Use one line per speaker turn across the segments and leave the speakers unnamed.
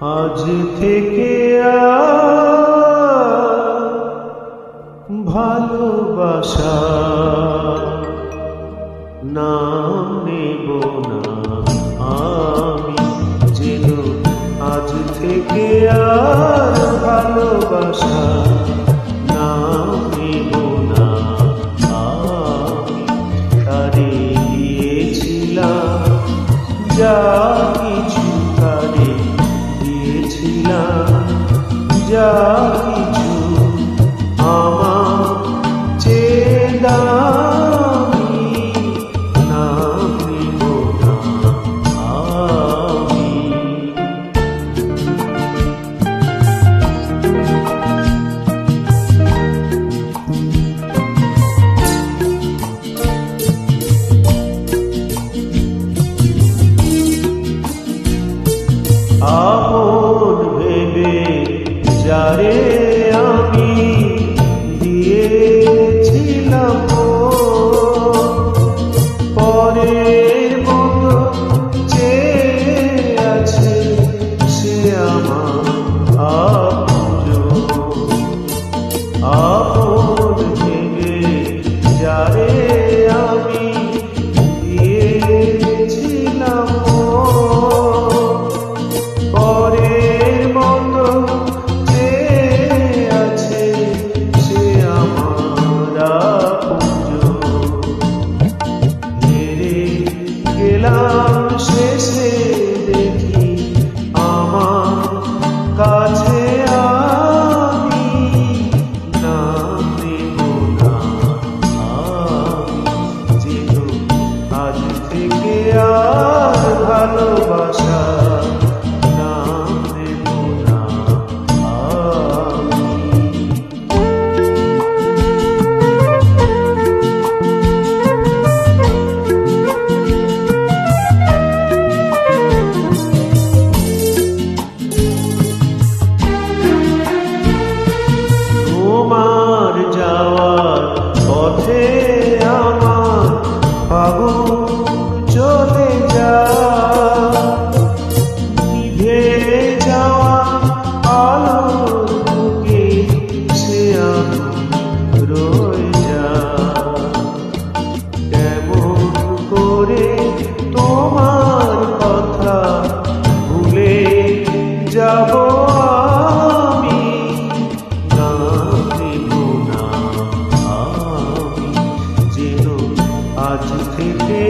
আজ থেকে ভালোবাসা নাম নেব না আমি, যেন আজ থেকে ভালোবাসা নাম নেব না আমি। তারে দিয়েছিলাম যা কিছু, তারে দিয়েছিলাম যা কিছু, আমার চেয়ে দামি নাম নেব না আমি। আপন ভেবে যারে আমি দিয়েছিলাম পরের মতো চেয়ে আছে সে আমার আপনজন। আপন ভেবে যারে আমি দিয়েছিলাম পরের মতো চেয়ে আছে সে আমার আপনজন। হেরে গেলাম শেষে দেখি আমার কাছে আমি নাম নেব না আমি, যেন আজ থেকে ভালোবাসা নাম নেব না আমি। তোমার যাওয়ার পথে আমার ফাগুন চলে যায়, নিভে যাওয়া আলোর বুকে সে আমি রয়ে যায়। কেমন করে তোমার কথা ভুলে যাব আমি, নাম নেব না আমি, যেন আজ থেকে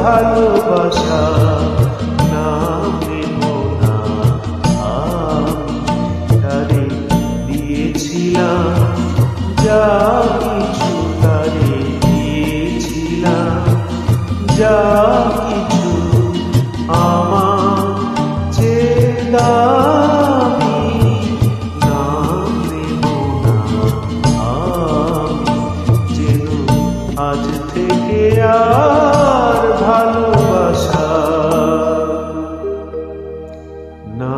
ভালোবাসা নাম নেব না আমি। তারে দিয়েছিলাম যা কিছু, তারে দিয়েছিলাম যা কিছু, আমার চেয়ে দামি নাম নেব না আমি, যেন আজ থেকে ভালোবাসা না।